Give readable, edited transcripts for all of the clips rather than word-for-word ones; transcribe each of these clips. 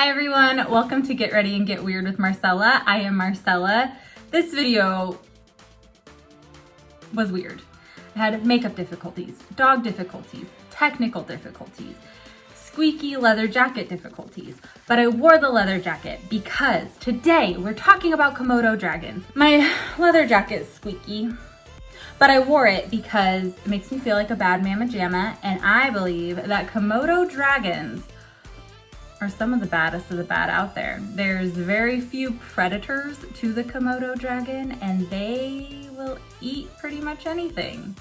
Hi everyone, welcome to Get Ready and Get Weird with Marcella. I am Marcella. This video was weird. I had makeup difficulties, dog difficulties, technical difficulties, squeaky leather jacket difficulties, but I wore the leather jacket because today we're talking about Komodo Dragons. My leather jacket is squeaky, but I wore it because it makes me feel like a bad mama jamma, and I believe that Komodo Dragons are some of the baddest of the bad out there. There's very few predators to the Komodo dragon, and they will eat pretty much anything.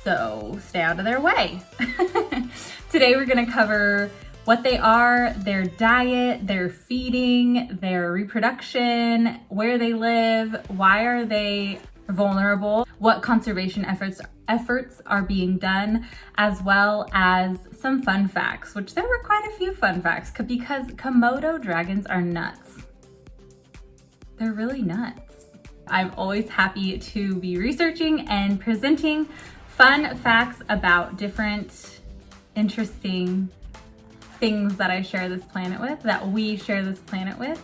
So stay out of their way. Today we're gonna cover what they are, their diet, their feeding, their reproduction, where they live, why are they vulnerable, what conservation efforts are being done, as well as some fun facts, which there were quite a few fun facts because Komodo dragons are nuts. They're really nuts. I'm always happy to be researching and presenting fun facts about different interesting things that I share this planet with, that we share this planet with.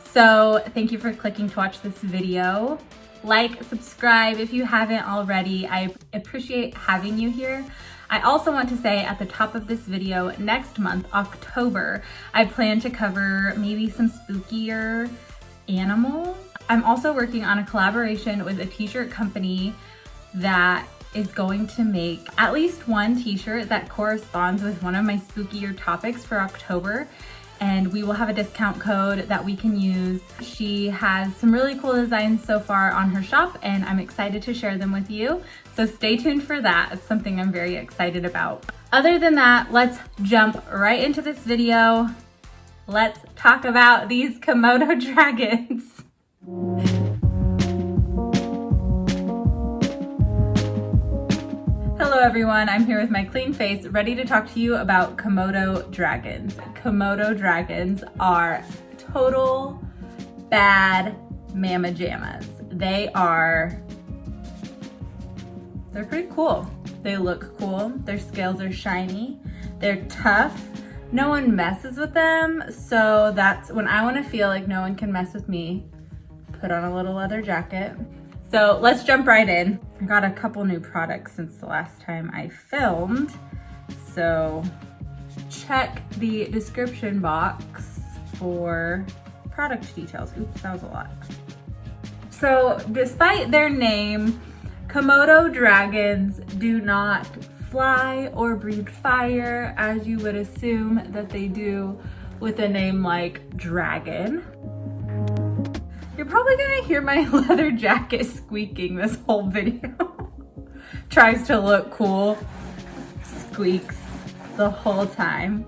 So thank you for clicking to watch this video. Like, subscribe if you haven't already. I appreciate having you here. I also want to say at the top of this video, next month, October, I plan to cover maybe some spookier animals. I'm also working on a collaboration with a t-shirt company that is going to make at least one t-shirt that corresponds with one of my spookier topics for October. And we will have a discount code that we can use. She has some really cool designs so far on her shop, and I'm excited to share them with you. So stay tuned for that. It's something I'm very excited about. Other than that, let's jump right into this video. Let's talk about these Komodo dragons. Hello everyone, I'm here with my clean face, ready to talk to you about Komodo dragons. Komodo dragons are total bad mama jammas. They're pretty cool. They look cool, their scales are shiny, they're tough. No one messes with them, so that's when I wanna feel like no one can mess with me, put on a little leather jacket. So let's jump right in. I got a couple new products since the last time I filmed. So check the description box for product details. Oops, that was a lot. So despite their name, Komodo dragons do not fly or breathe fire as you would assume that they do with a name like dragon. You're probably gonna hear my leather jacket squeaking this whole video. Tries to look cool, squeaks the whole time.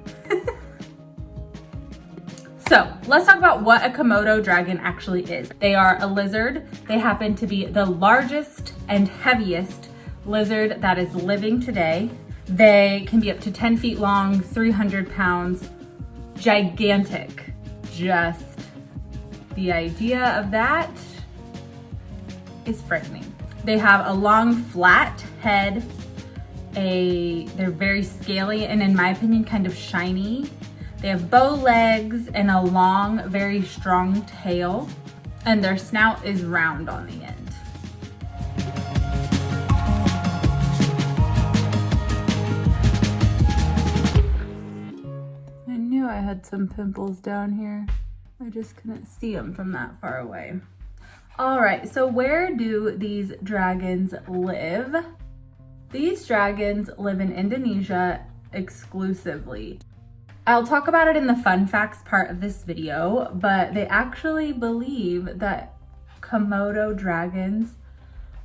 So let's talk about what a Komodo dragon actually is. They are a lizard. They happen to be the largest and heaviest lizard that is living today. They can be up to 10 feet long, 300 pounds, gigantic. Just the idea of that is frightening. They have a long, flat head. They're very scaly and, in my opinion, kind of shiny. They have bow legs and a long, very strong tail, and their snout is round on the end. I knew I had some pimples down here. I just couldn't see them from that far away. All right, so where do these dragons live? These dragons live in Indonesia exclusively. I'll talk about it in the fun facts part of this video, but they actually believe that Komodo dragons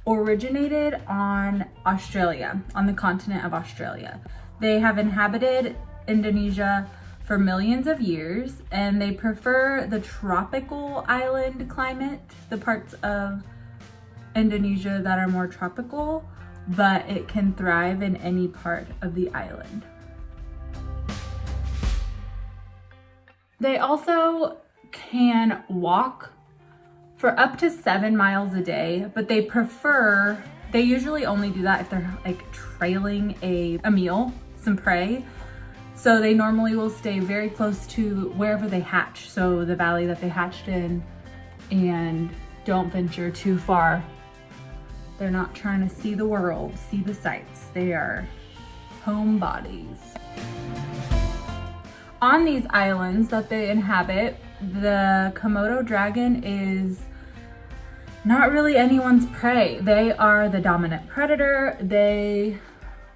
originated on Australia, on the continent of Australia. They have inhabited Indonesia for millions of years, and they prefer the tropical island climate, the parts of Indonesia that are more tropical, but it can thrive in any part of the island. They also can walk for up to 7 miles a day, but they usually only do that if they're like trailing a meal, some prey. So they normally will stay very close to wherever they hatch, so the valley that they hatched in, and don't venture too far. They're not trying to see the world, see the sights. They are homebodies. On these islands that they inhabit, the Komodo dragon is not really anyone's prey. They are the dominant predator. They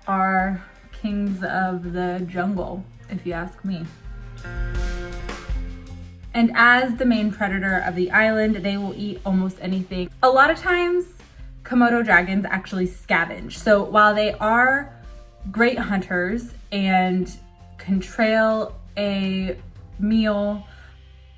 are kings of the jungle, if you ask me. And as the main predator of the island, they will eat almost anything. A lot of times, Komodo dragons actually scavenge. So while they are great hunters and can trail a meal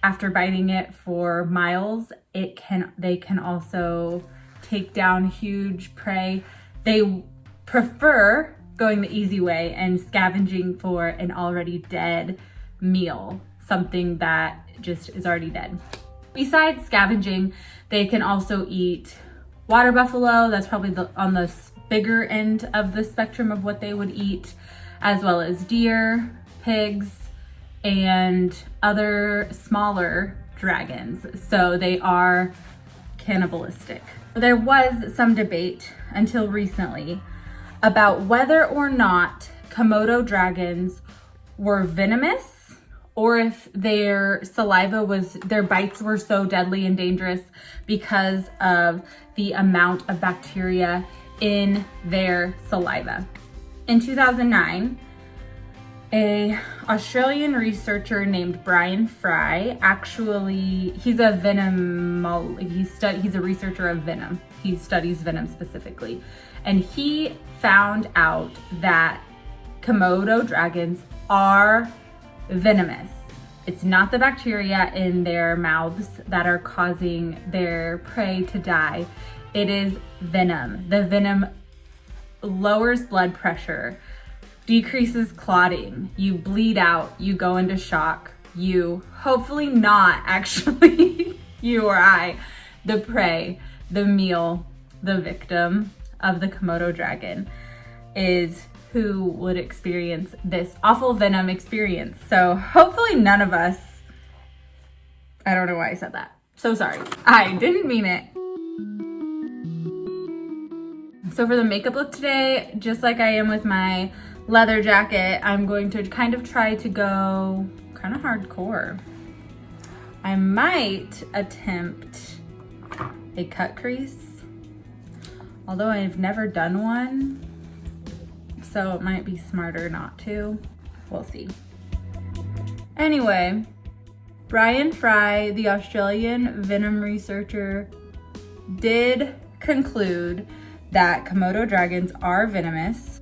after biting it for miles, they can also take down huge prey. They prefer going the easy way and scavenging for an already dead meal, something that just is already dead. Besides scavenging, they can also eat water buffalo. That's probably on the bigger end of the spectrum of what they would eat, as well as deer, pigs, and other smaller dragons. So they are cannibalistic. There was some debate until recently about whether or not Komodo dragons were venomous, or if their their bites were so deadly and dangerous because of the amount of bacteria in their saliva. In 2009, an Australian researcher named Brian Fry, he's a researcher of venom. He studies venom specifically. And he found out that Komodo dragons are venomous. It's not the bacteria in their mouths that are causing their prey to die. It is venom. The venom lowers blood pressure, decreases clotting, you bleed out, you go into shock, you, hopefully not actually, you or I, the prey, the meal, the victim of the Komodo dragon is who would experience this awful venom experience. So hopefully none of us, I don't know why I said that. So sorry, I didn't mean it. So for the makeup look today, just like I am with my leather jacket, I'm going to kind of try to go kind of hardcore. I might attempt a cut crease, although I've never done one, so it might be smarter not to. We'll see. Anyway, Brian Fry, the Australian venom researcher, did conclude that Komodo dragons are venomous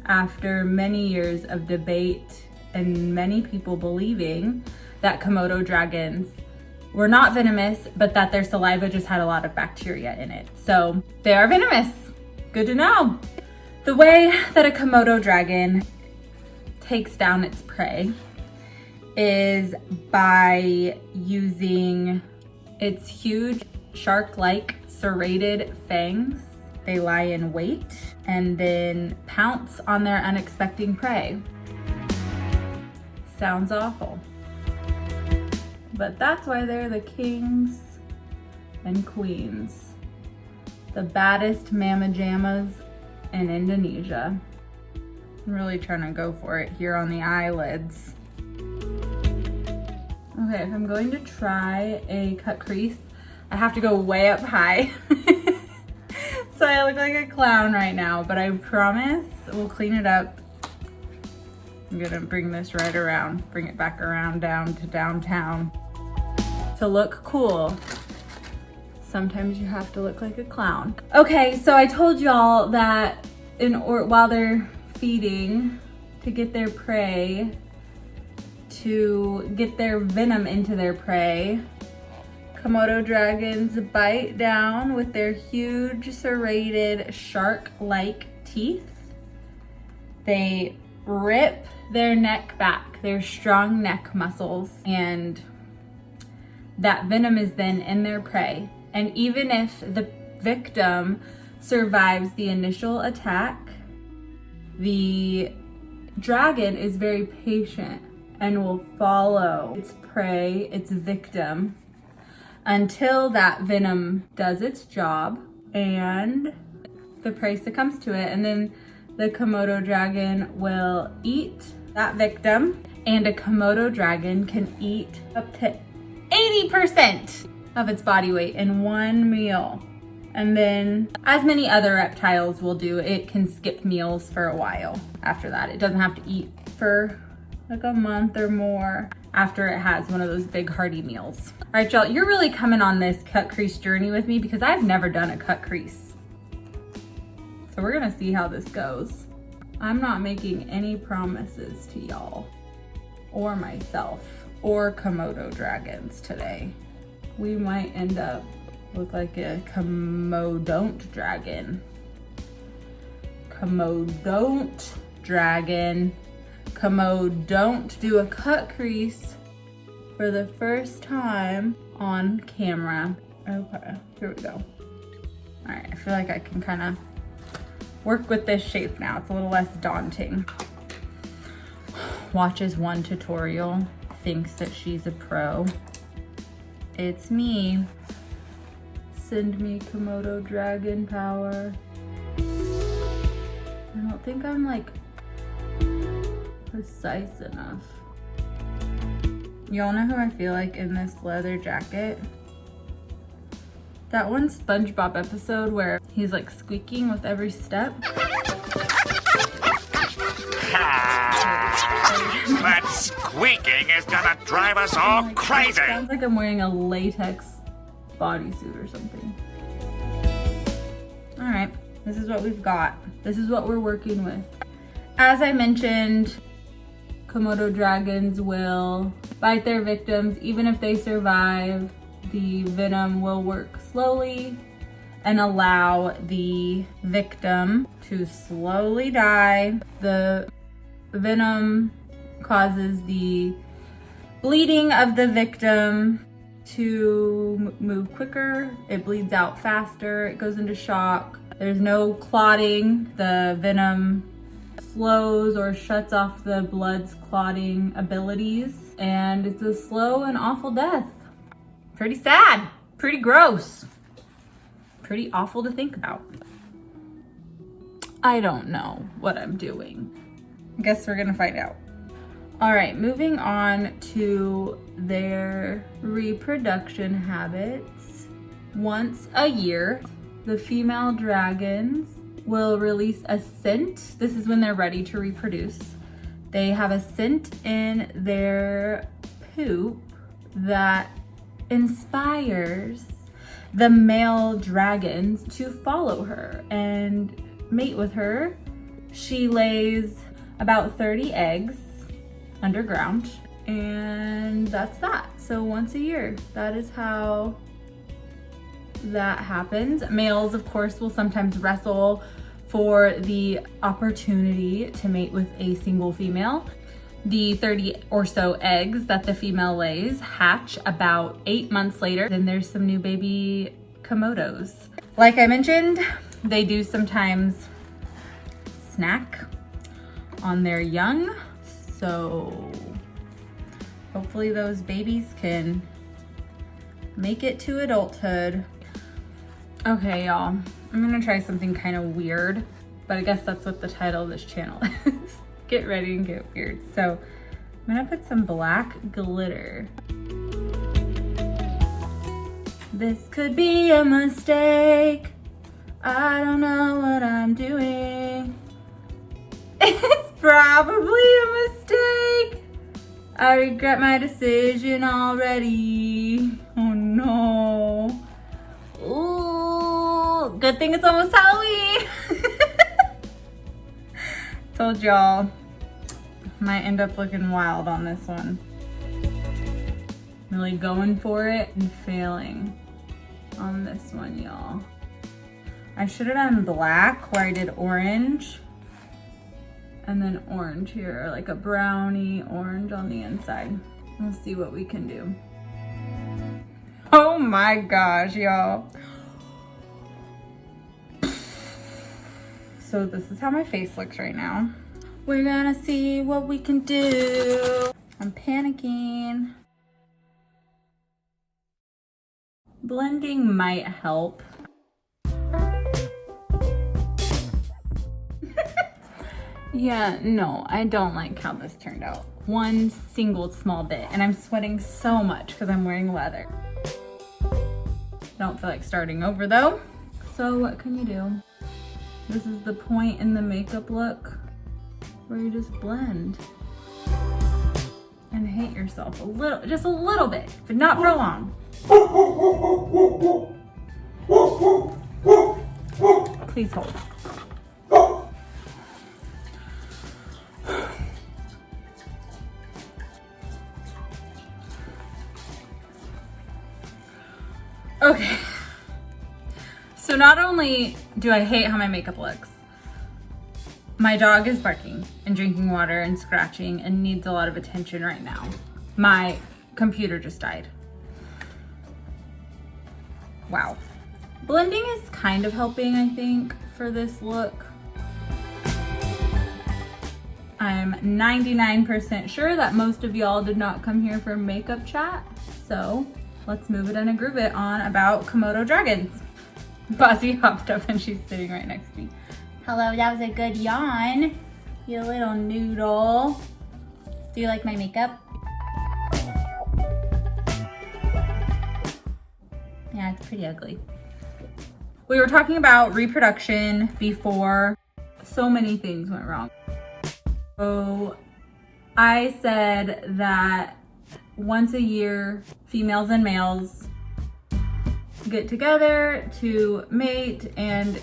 after many years of debate and many people believing that Komodo dragons were not venomous, but that their saliva just had a lot of bacteria in it. So they are venomous. Good to know. The way that a Komodo dragon takes down its prey is by using its huge shark-like serrated fangs. They lie in wait and then pounce on their unexpected prey. Sounds awful. But that's why they're the kings and queens. The baddest mamma jammas in Indonesia. I'm really trying to go for it here on the eyelids. Okay, if I'm going to try a cut crease, I have to go way up high. So I look like a clown right now, but I promise we'll clean it up. I'm gonna bring this right around, bring it back around down to downtown. To look cool, sometimes you have to look like a clown. Okay, so I told y'all that while they're feeding, to get their prey, to get their venom into their prey, Komodo dragons bite down with their huge serrated shark-like teeth. They rip their neck back, their strong neck muscles, and that venom is then in their prey. And even if the victim survives the initial attack, the dragon is very patient and will follow its prey, its victim, until that venom does its job and the prey succumbs to it. And then the Komodo dragon will eat that victim, and a Komodo dragon can eat up to 80% of its body weight in one meal. And then, as many other reptiles will do, it can skip meals for a while after that. It doesn't have to eat for like a month or more after it has one of those big hearty meals. All right, y'all, you're really coming on this cut crease journey with me because I've never done a cut crease. So we're gonna see how this goes. I'm not making any promises to y'all or myself or Komodo dragons today. We might end up look like a Komodo dragon. Komodo dragon. Komodo don't do a cut crease for the first time on camera. Okay, here we go. All right, I feel like I can kind of work with this shape now. It's a little less daunting. Watches one tutorial, thinks that she's a pro. It's me. Send me Komodo dragon power. I don't think I'm like precise enough. Y'all know who I feel like in this leather jacket? That one SpongeBob episode where he's like squeaking with every step. That squeaking is gonna drive us all crazy. Sounds like I'm wearing a latex bodysuit or something. All right, this is what we've got. This is what we're working with. As I mentioned, Komodo dragons will bite their victims. Even if they survive, the venom will work slowly and allow the victim to slowly die. The venom causes the bleeding of the victim to move quicker. It bleeds out faster. It goes into shock. There's no clotting. The venom slows or shuts off the blood's clotting abilities, and it's a slow and awful death. Pretty sad, pretty gross, pretty awful to think about. I don't know what I'm doing. I guess we're gonna find out. All right, moving on to their reproduction habits. Once a year, the female dragons will release a scent. This is when they're ready to reproduce. They have a scent in their poop that inspires the male dragons to follow her and mate with her. She lays about 30 eggs underground, and that's that. So once a year, that is how that happens. Males, of course, will sometimes wrestle for the opportunity to mate with a single female. The 30 or so eggs that the female lays hatch about 8 months later. Then there's some new baby Komodos. Like I mentioned, they do sometimes snack on their young. So hopefully those babies can make it to adulthood. Okay, y'all, I'm gonna try something kind of weird, but I guess that's what the title of this channel is. Get ready and get weird. So I'm gonna put some black glitter. This could be a mistake. I don't know what I'm doing. It's probably a mistake. I regret my decision already. Oh no. Ooh, good thing it's almost Halloween. Told y'all, might end up looking wild on this one. Really going for it and failing on this one, y'all. I should have done black where I did orange and then orange here, like a brownie orange on the inside. We'll see what we can do. Oh my gosh, y'all. So this is how my face looks right now. We're gonna see what we can do. I'm panicking. Blending might help. Yeah, no, I don't like how this turned out. One single small bit, and I'm sweating so much because I'm wearing leather. Don't feel like starting over though. So what can you do? This is the point in the makeup look where you just blend and hate yourself a little, just a little bit, but not for long. Please hold. Okay, so not only do I hate how my makeup looks, my dog is barking and drinking water and scratching and needs a lot of attention right now. My computer just died. Wow. Blending is kind of helping, I think, for this look. I'm 99% sure that most of y'all did not come here for makeup chat, so let's move it and groove it on about Komodo Dragons. Bossy hopped up and she's sitting right next to me. Hello, that was a good yawn, you little noodle. Do you like my makeup? Yeah, it's pretty ugly. We were talking about reproduction before. So many things went wrong. So I said that once a year, females and males get together to mate and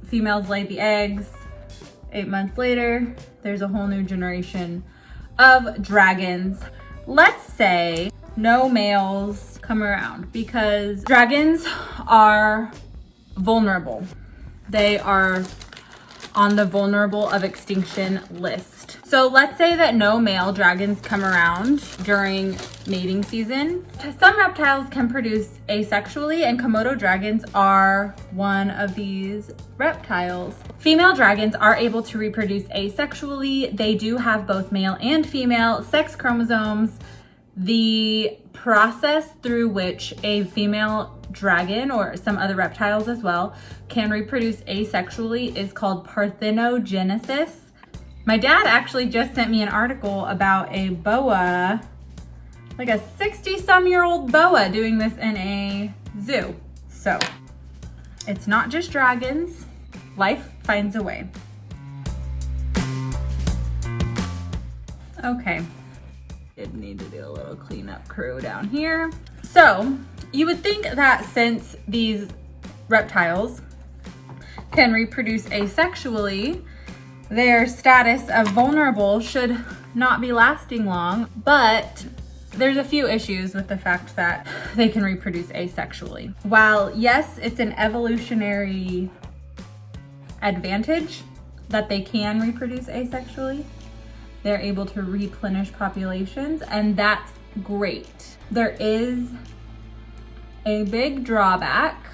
females lay the eggs. 8 months later, there's a whole new generation of dragons. Let's say no males come around because dragons are vulnerable. They are on the vulnerable of extinction list. So let's say that no male dragons come around during mating season. Some reptiles can produce asexually, and Komodo dragons are one of these reptiles. Female dragons are able to reproduce asexually. They do have both male and female sex chromosomes. The process through which a female dragon, or some other reptiles as well, can reproduce asexually is called parthenogenesis. My dad actually just sent me an article about a boa, like a 60-some-year-old boa doing this in a zoo. So it's not just dragons. Life finds a way. Okay. Did need to do a little cleanup crew down here. So you would think that since these reptiles can reproduce asexually, their status of vulnerable should not be lasting long, but there's a few issues with the fact that they can reproduce asexually. While yes, it's an evolutionary advantage that they can reproduce asexually, they're able to replenish populations, and that's great. There is a big drawback,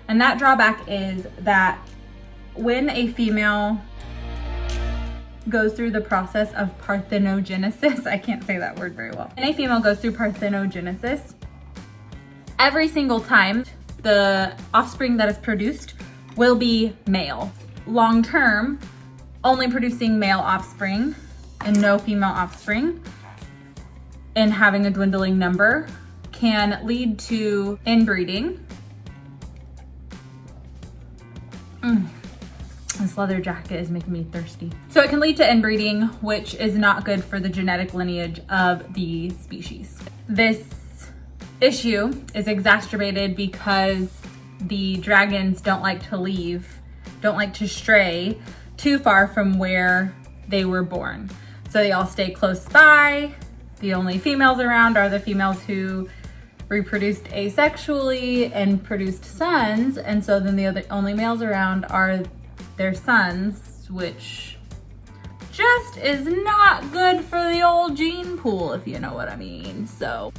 and that drawback is that when a female goes through the process of parthenogenesis, I can't say that word very well. When a female goes through parthenogenesis, every single time the offspring that is produced will be male. Long term, only producing male offspring and no female offspring and having a dwindling number can lead to inbreeding. This leather jacket is making me thirsty. So it can lead to inbreeding, which is not good for the genetic lineage of the species. This issue is exacerbated because the dragons don't like to stray too far from where they were born. So they all stay close by. The only females around are the females who reproduced asexually and produced sons, and so then the only males around are their sons, which just is not good for the old gene pool, if you know what I mean. So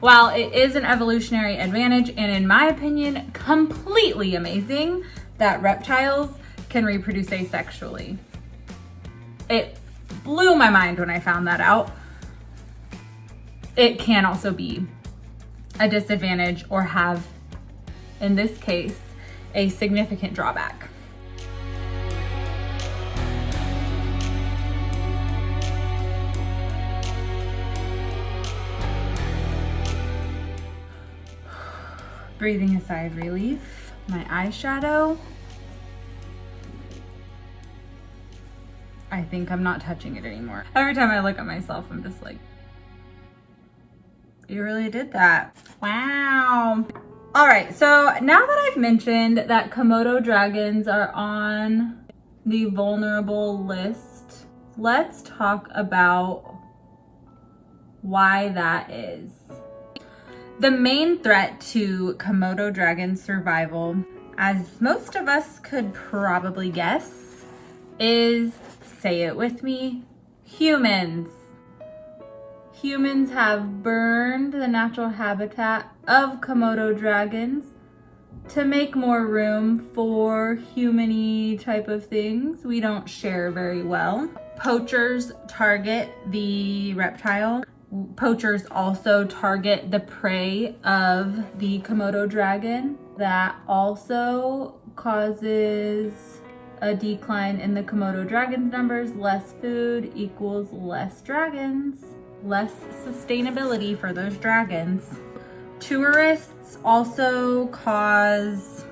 while it is an evolutionary advantage, and in my opinion, completely amazing that reptiles can reproduce asexually, It blew my mind when I found that out. It can also be a disadvantage or have, in this case, a significant drawback. Breathing a sigh of relief. My eyeshadow. I think I'm not touching it anymore. Every time I look at myself, I'm just like, you really did that. Wow. All right, so now that I've mentioned that Komodo dragons are on the vulnerable list, let's talk about why that is. The main threat to Komodo dragon survival, as most of us could probably guess, is, say it with me, humans. Humans have burned the natural habitat of Komodo dragons to make more room for human-y type of things. We don't share very well. Poachers target the reptile. Poachers also target the prey of the Komodo dragon. That also causes a decline in the Komodo dragon's numbers. Less food equals less dragons. Less sustainability for those dragons. Tourists also cause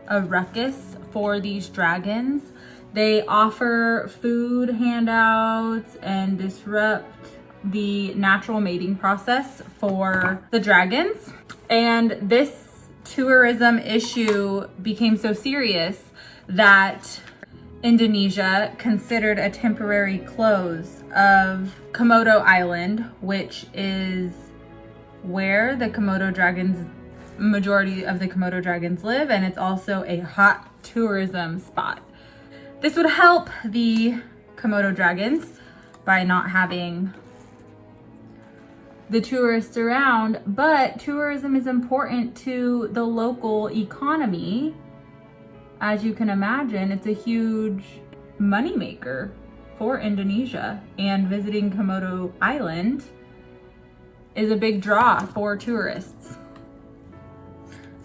a ruckus for these dragons. They offer food handouts and disrupt the natural mating process for the dragons. And this tourism issue became so serious that Indonesia considered a temporary close of Komodo Island, which is where the Komodo dragons, majority of the Komodo dragons live, and it's also a hot tourism spot. This would help the Komodo dragons by not having the tourists around, but tourism is important to the local economy. As you can imagine, it's a huge moneymaker for Indonesia, and visiting Komodo Island is a big draw for tourists.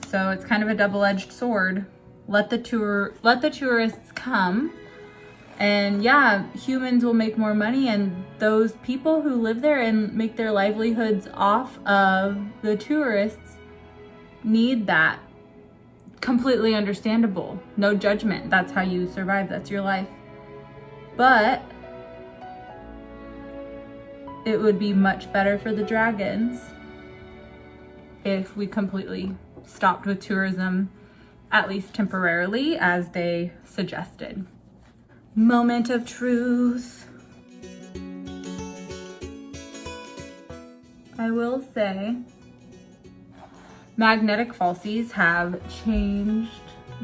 So it's kind of a double-edged sword. Let the tourists come, and yeah, humans will make more money, and those people who live there and make their livelihoods off of the tourists need that. Completely understandable. No judgment. That's how you survive. That's your life. But it would be much better for the dragons if we completely stopped with tourism, at least temporarily, as they suggested. Moment of truth. I will say, magnetic falsies have changed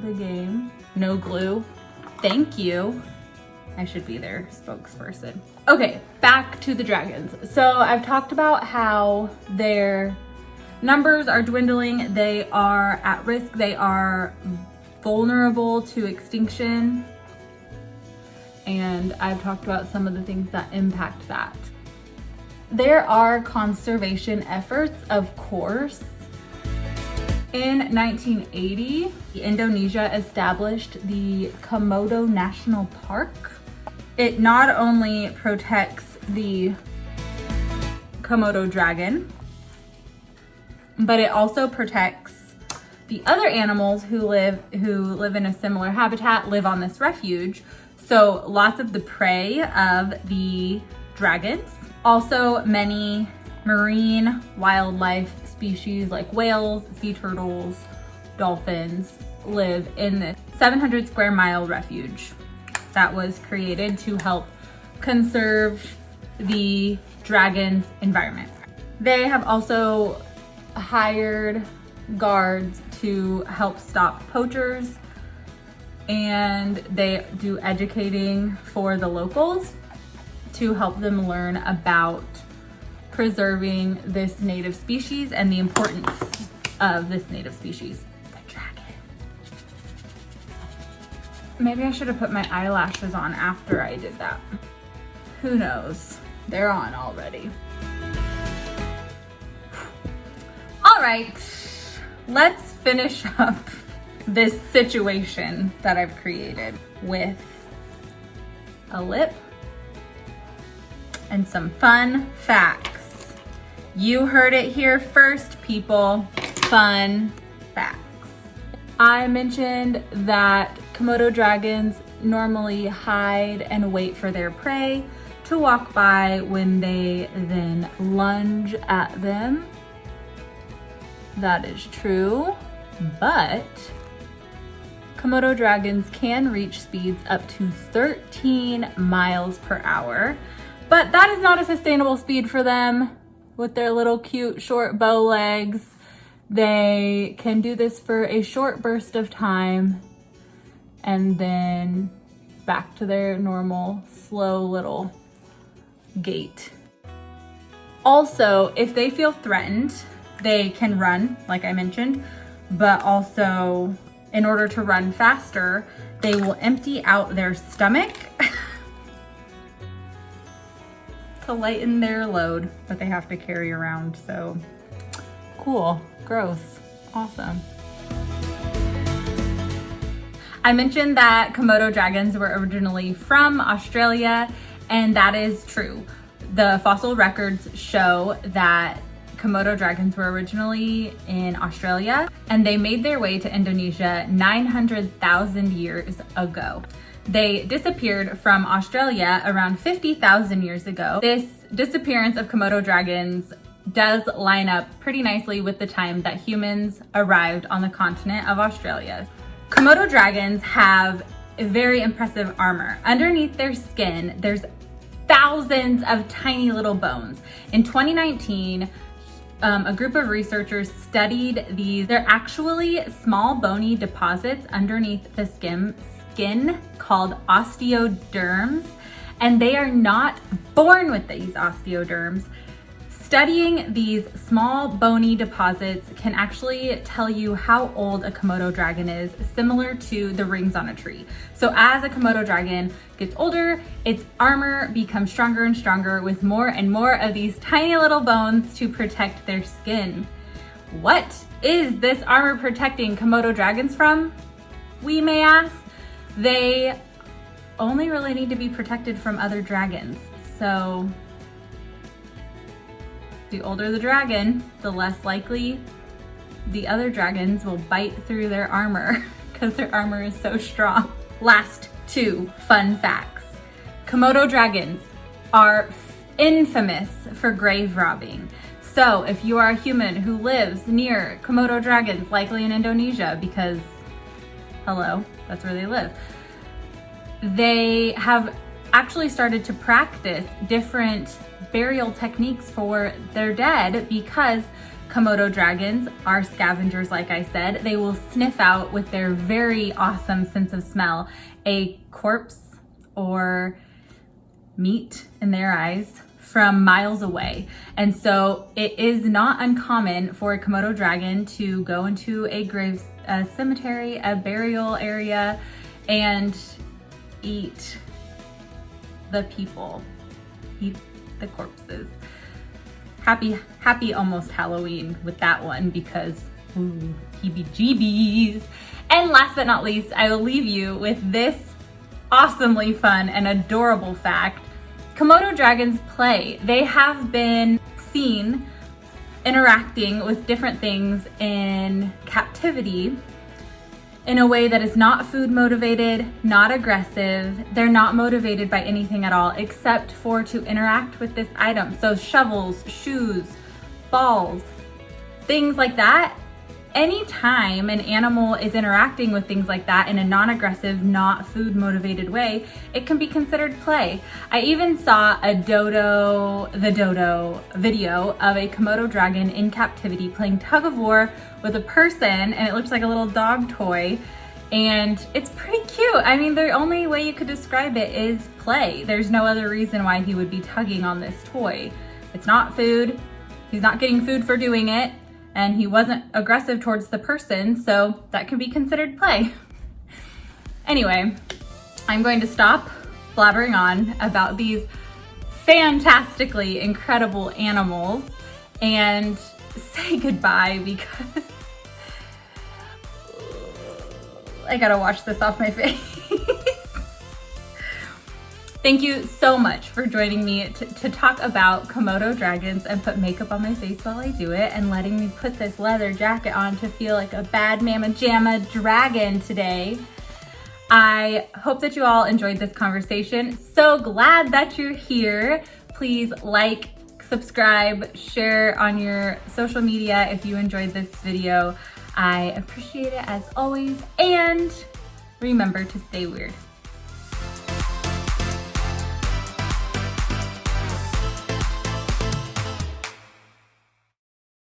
the game. No glue. Thank you. I should be their spokesperson. Okay, back to the dragons. So I've talked about how their numbers are dwindling. They are at risk. They are vulnerable to extinction. And I've talked about some of the things that impact that. There are conservation efforts, of course. In 1980, Indonesia established the Komodo National Park. It not only protects the Komodo dragon, but it also protects the other animals who live in a similar habitat, live on this refuge. So lots of the prey of the dragons. Also many marine wildlife species like whales, sea turtles, dolphins live in this 700 square mile refuge that was created to help conserve the dragon's environment. They have also hired guards to help stop poachers, and they do educating for the locals to help them learn about preserving this native species and the importance of this native species, the dragon. Maybe I should have put my eyelashes on after I did that. Who knows? They're on already. All right, let's finish up this situation that I've created with a lip and some fun facts. You heard it here first, people. Fun facts. I mentioned that Komodo dragons normally hide and wait for their prey to walk by when they then lunge at them. That is true, but Komodo dragons can reach speeds up to 13 miles per hour, but that is not a sustainable speed for them with their little cute short bow legs. They can do this for a short burst of time and then back to their normal, slow little gait. Also, if they feel threatened, they can run, like I mentioned, but also in order to run faster, they will empty out their stomach to lighten their load that they have to carry around. So cool, gross, awesome. I mentioned that Komodo dragons were originally from Australia, and that is true. The fossil records show that Komodo dragons were originally in Australia, and they made their way to Indonesia 900,000 years ago. They disappeared from Australia around 50,000 years ago. This disappearance of Komodo dragons does line up pretty nicely with the time that humans arrived on the continent of Australia. Komodo dragons have very impressive armor. Underneath their skin, there's thousands of tiny little bones. In 2019, a group of researchers studied these. They're actually small bony deposits underneath the skin called osteoderms, and they are not born with these osteoderms. Studying these small bony deposits can actually tell you how old a Komodo dragon is, similar to the rings on a tree. So as a Komodo dragon gets older, its armor becomes stronger and stronger with more and more of these tiny little bones to protect their skin. What is this armor protecting Komodo dragons from, we may ask? They only really need to be protected from other dragons. So the older the dragon, the less likely the other dragons will bite through their armor because their armor is so strong. Last two fun facts. Komodo dragons are infamous for grave robbing. So if you are a human who lives near Komodo dragons, likely in Indonesia, because hello, that's where they live, they have actually started to practice different burial techniques for their dead because Komodo dragons are scavengers, like I said. They will sniff out with their very awesome sense of smell a corpse or meat in their eyes from miles away. And so it is not uncommon for a Komodo dragon to go into a cemetery, a burial area, and eat the people, eat the corpses. Happy almost Halloween with that one because ooh, heebie-jeebies. And last but not least, I will leave you with this awesomely fun and adorable fact. Komodo dragons play. They have been seen interacting with different things in captivity in a way that is not food motivated, not aggressive. They're not motivated by anything at all except for to interact with this item. So shovels, shoes, balls, things like that. Anytime an animal is interacting with things like that in a non-aggressive, not food motivated way, it can be considered play. I even saw the dodo video of a Komodo dragon in captivity playing tug of war with a person, and it looks like a little dog toy, and it's pretty cute. I mean, the only way you could describe it is play. There's no other reason why he would be tugging on this toy. It's not food. He's not getting food for doing it. And he wasn't aggressive towards the person, so that can be considered play. Anyway, I'm going to stop blabbering on about these fantastically incredible animals and say goodbye because I gotta wash this off my face. Thank you so much for joining me to talk about Komodo dragons and put makeup on my face while I do it, and letting me put this leather jacket on to feel like a bad mama jamma dragon today. I hope that you all enjoyed this conversation. So glad that you're here. Please like, subscribe, share on your social media if you enjoyed this video. I appreciate it as always, and remember to stay weird.